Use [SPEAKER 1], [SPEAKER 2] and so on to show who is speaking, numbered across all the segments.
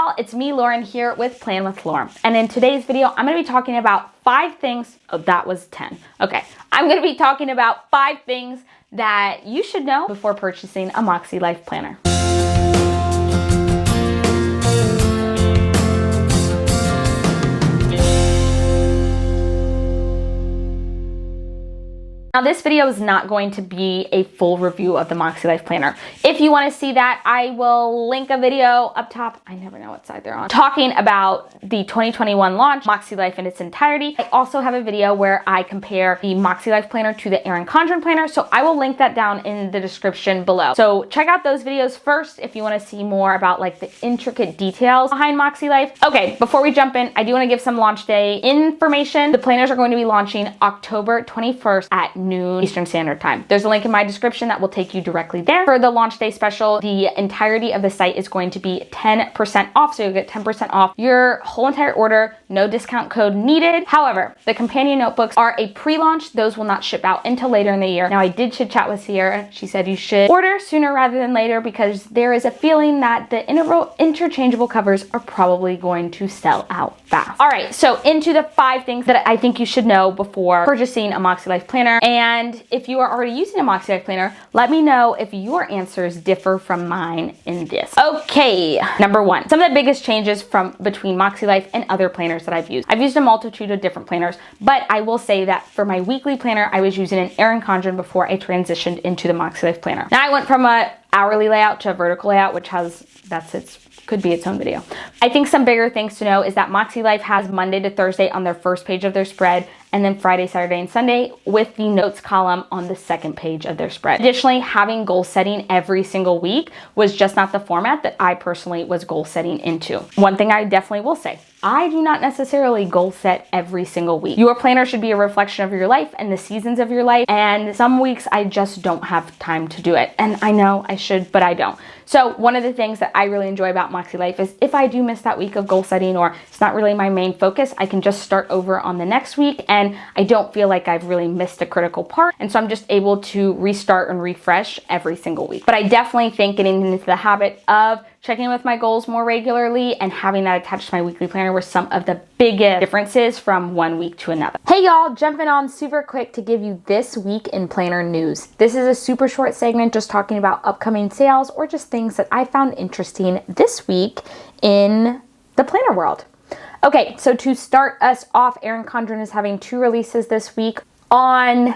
[SPEAKER 1] y'all, it's me, Lauren, here with Plan with Lauren. And in today's video, I'm going to be talking about 5 things. Oh, that was 10. Okay. I'm going to be talking about 5 things that you should know before purchasing a Makselife planner. Now this video is not going to be a full review of the Makselife planner. If you want to see that, I will link a video up top. I never know what side they're on. Talking about the 2021 launch, Makselife in its entirety. I also have a video where I compare the Makselife planner to the Erin Condren planner, so I will link that down in the description below. So check out those videos first if you want to see more about like the intricate details behind Makselife. Okay, before we jump in, I do want to give some launch day information. The planners are going to be launching October 21st at noon Eastern Standard Time. There's a link in my description that will take you directly there. For the launch day special, the entirety of the site is going to be 10% off, so you'll get 10% off your whole entire order, no discount code needed. However, the companion notebooks are a pre-launch. Those will not ship out until later in the year. Now, I did chit chat with Sierra. She said you should order sooner rather than later because there is a feeling that the interchangeable covers are probably going to sell out fast. All right, so into the 5 things that I think you should know before purchasing a Makselife planner. And if you are already using a Makselife planner, let me know if your answers differ from mine in this. Okay, number 1. Some of the biggest changes between Makselife and other planners that I've used. I've used a multitude of different planners, but I will say that for my weekly planner, I was using an Erin Condren before I transitioned into the Makselife planner. Now I went from a hourly layout to a vertical layout, which could be its own video. I think some bigger things to know is that Makselife has Monday to Thursday on their first page of their spread, and then Friday, Saturday, and Sunday with the notes column on the second page of their spread. Additionally, having goal setting every single week was just not the format that I personally was goal setting into. One thing I definitely will say, I do not necessarily goal set every single week. Your planner should be a reflection of your life and the seasons of your life, and some weeks I just don't have time to do it. And I know I should, but I don't. So one of the things that I really enjoy about Makselife is if I do miss that week of goal setting or it's not really my main focus, I can just start over on the next week and I don't feel like I've really missed a critical part. And so I'm just able to restart and refresh every single week. But I definitely think getting into the habit of checking with my goals more regularly and having that attached to my weekly planner were some of the biggest differences from one week to another. Hey y'all, jumping on super quick to give you this week in planner news. This is a super short segment just talking about upcoming sales or just things that I found interesting this week in the planner world. Okay, so to start us off, Erin Condren is having 2 releases this week. On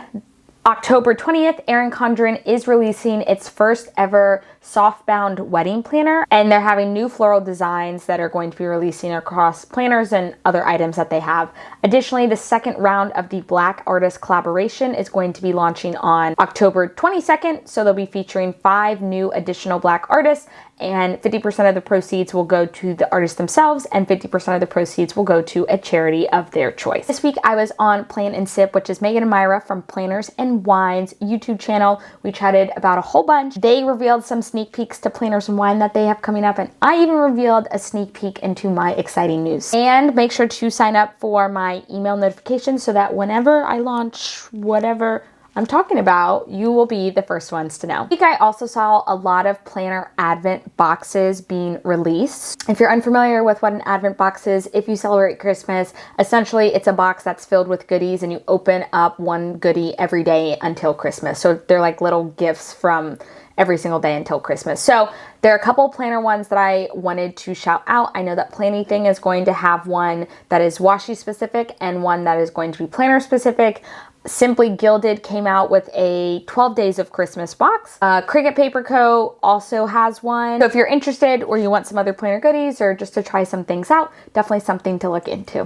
[SPEAKER 1] October 20th, Erin Condren is releasing its first ever soft-bound wedding planner, and they're having new floral designs that are going to be releasing across planners and other items that they have. Additionally, the second round of the Black Artist collaboration is going to be launching on October 22nd, so they'll be featuring 5 new additional Black artists, and 50% of the proceeds will go to the artists themselves, and 50% of the proceeds will go to a charity of their choice. This week, I was on Plan and Sip, which is Megan and Myra from Planners and Wine's YouTube channel. We chatted about a whole bunch. They revealed some sneak peeks to Planners and Wine that they have coming up, and I even revealed a sneak peek into my exciting news. And make sure to sign up for my email notifications so that whenever I launch whatever I'm talking about, you will be the first ones to know. I think I also saw a lot of planner advent boxes being released. If you're unfamiliar with what an advent box is, if you celebrate Christmas, essentially it's a box that's filled with goodies and you open up one goodie every day until Christmas. So they're like little gifts from every single day until Christmas. So there are a couple planner ones that I wanted to shout out. I know that Plannything is going to have one that is washi specific and one that is going to be planner specific. Simply Gilded came out with a 12 Days of Christmas box. Cricut Paper Co. also has one. So if you're interested or you want some other planner goodies or just to try some things out, definitely something to look into.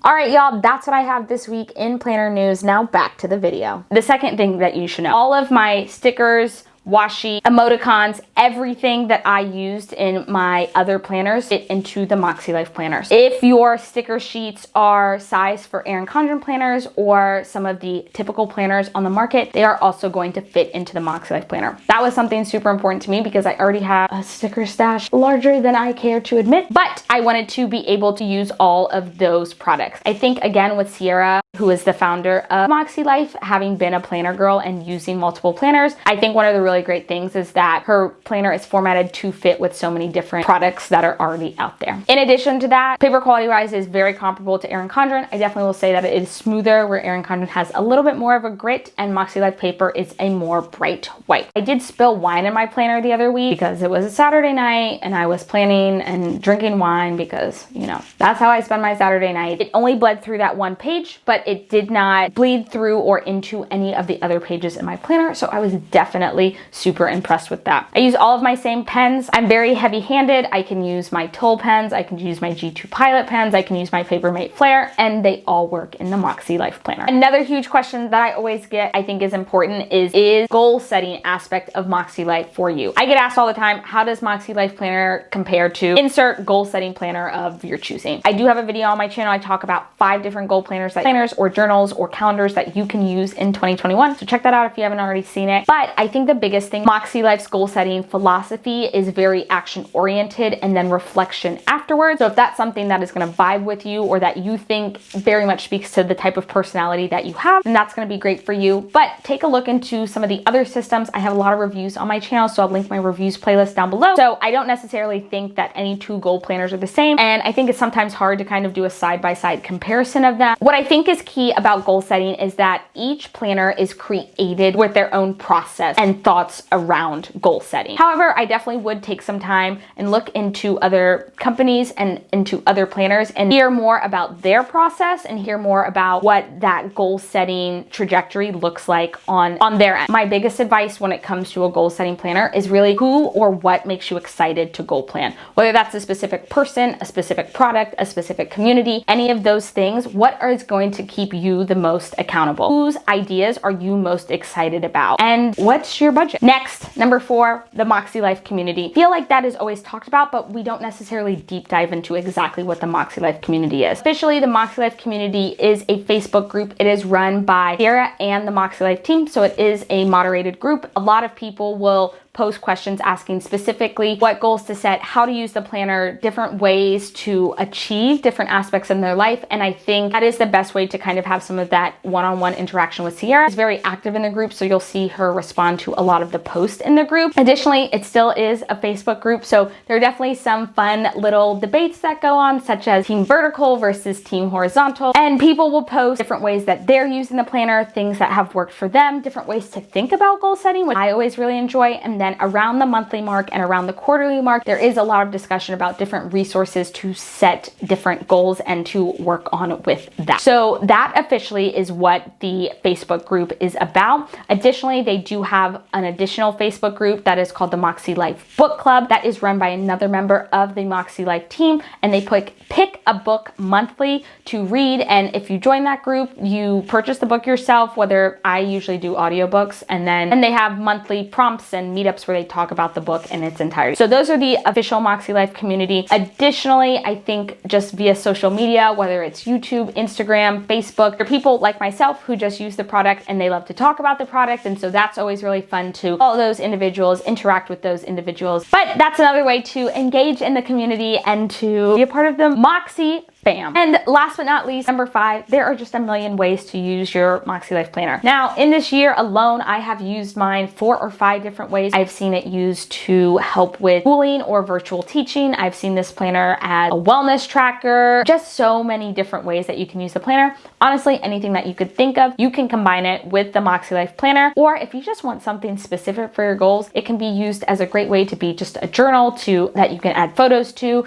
[SPEAKER 1] All right, y'all, that's what I have this week in planner news. Now back to the video. The second thing that you should know, all of my stickers, washi, emoticons, everything that I used in my other planners fit into the Makselife planners. If your sticker sheets are sized for Erin Condren planners or some of the typical planners on the market, they are also going to fit into the Makselife planner. That was something super important to me because I already have a sticker stash larger than I care to admit, but I wanted to be able to use all of those products. I think again with Sierra, who is the founder of Makselife, having been a planner girl and using multiple planners. I think one of the really great things is that her planner is formatted to fit with so many different products that are already out there. In addition to that, paper quality wise is very comparable to Erin Condren. I definitely will say that it is smoother, where Erin Condren has a little bit more of a grit and Makselife paper is a more bright white. I did spill wine in my planner the other week because it was a Saturday night and I was planning and drinking wine because, you know, that's how I spend my Saturday night. It only bled through that one page, but it did not bleed through or into any of the other pages in my planner. So I was definitely super impressed with that. I use all of my same pens. I'm very heavy-handed. I can use my Toll pens. I can use my G2 Pilot pens. I can use my Papermate Flair, and they all work in the Makselife planner. Another huge question that I always get, I think is important, is goal setting aspect of Makselife for you. I get asked all the time, how does Makselife planner compare to insert goal setting planner of your choosing? I do have a video on my channel. I talk about 5 different goal planners or journals or calendars that you can use in 2021. So check that out if you haven't already seen it. But I think the biggest thing, Makselife's goal setting philosophy is very action oriented and then reflection afterwards. So if that's something that is going to vibe with you or that you think very much speaks to the type of personality that you have, then that's going to be great for you. But take a look into some of the other systems. I have a lot of reviews on my channel, so I'll link my reviews playlist down below. So I don't necessarily think that any 2 goal planners are the same. And I think it's sometimes hard to kind of do a side-by-side comparison of them. What I think is key about goal setting is that each planner is created with their own process and thoughts around goal setting. However, I definitely would take some time and look into other companies and into other planners and hear more about their process and hear more about what that goal setting trajectory looks like on their end. My biggest advice when it comes to a goal setting planner is really who or what makes you excited to goal plan. Whether that's a specific person, a specific product, a specific community, any of those things, what is going to keep you the most accountable? Whose ideas are you most excited about? And what's your budget? Next, number 4, the Makselife community. I feel like that is always talked about, but we don't necessarily deep dive into exactly what the Makselife community is. Officially, the Makselife community is a Facebook group. It is run by Sarah and the Makselife team, so it is a moderated group. A lot of people will post questions asking specifically what goals to set, how to use the planner, different ways to achieve different aspects in their life. And I think that is the best way to kind of have some of that one-on-one interaction with Sierra. She's very active in the group, so you'll see her respond to a lot of the posts in the group. Additionally, it still is a Facebook group, so there are definitely some fun little debates that go on, such as team vertical versus team horizontal. And people will post different ways that they're using the planner, things that have worked for them, different ways to think about goal setting, which I always really enjoy. And then around the monthly mark and around the quarterly mark, there is a lot of discussion about different resources to set different goals and to work on with that. So that officially is what the Facebook group is about. Additionally, they do have an additional Facebook group that is called the Makselife Book Club that is run by another member of the Makselife team, and they pick a book monthly to read. And if you join that group, you purchase the book yourself, whether I usually do audiobooks, and they have monthly prompts and meetups where they talk about the book in its entirety. So those are the official Makselife community. Additionally, I think just via social media, whether it's YouTube, Instagram, Facebook, there are people like myself who just use the product and they love to talk about the product. And so that's always really fun to follow those individuals, interact with those individuals. But that's another way to engage in the community and to be a part of the Moxie fam. And last but not least, number 5, there are just a million ways to use your Makselife planner. Now, in this year alone, I have used mine 4 or 5 different ways. I've seen it used to help with schooling or virtual teaching. I've seen this planner as a wellness tracker, just so many different ways that you can use the planner. Honestly, anything that you could think of, you can combine it with the Makselife planner. Or if you just want something specific for your goals, it can be used as a great way to be just a journal that you can add photos to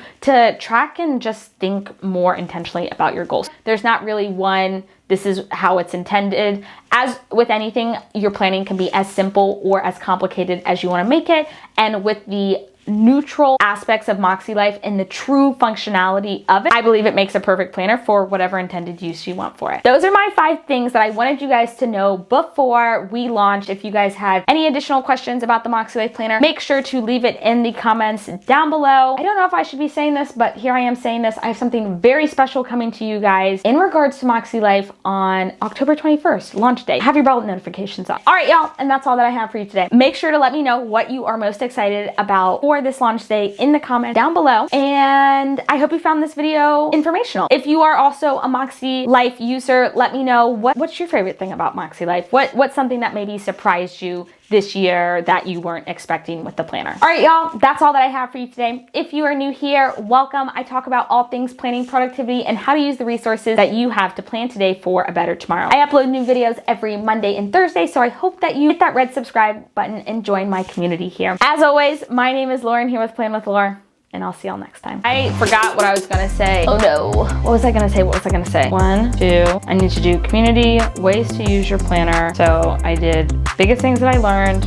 [SPEAKER 1] track and just think more intentionally about your goals. There's not really one, this is how it's intended. As with anything, your planning can be as simple or as complicated as you want to make it. And with the neutral aspects of Makselife and the true functionality of it, I believe it makes a perfect planner for whatever intended use you want for it. Those are my 5 things that I wanted you guys to know before we launched. If you guys have any additional questions about the Makselife planner, make sure to leave it in the comments down below. I don't know if I should be saying this, but here I am saying this. I have something very special coming to you guys in regards to Makselife on October 21st, launch day. Have your bell notifications on. All right, y'all, and that's all that I have for you today. Make sure to let me know what you are most excited about for for this launch day in the comments down below. And I hope you found this video informational. If you are also a Makselife user, let me know what's your favorite thing about Makselife. What's something that maybe surprised you this year that you weren't expecting with the planner. All right, y'all, that's all that I have for you today. If you are new here, welcome. I talk about all things planning, productivity, and how to use the resources that you have to plan today for a better tomorrow. I upload new videos every Monday and Thursday, so I hope that you hit that red subscribe button and join my community here. As always, my name is Lauren here with Plan with Laura, and I'll see y'all next time. I forgot what I was gonna say. Oh no. What was I gonna say? 1, 2, I need to do community, ways to use your planner. So I did biggest things that I learned.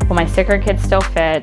[SPEAKER 1] Will my sticker kit still fit?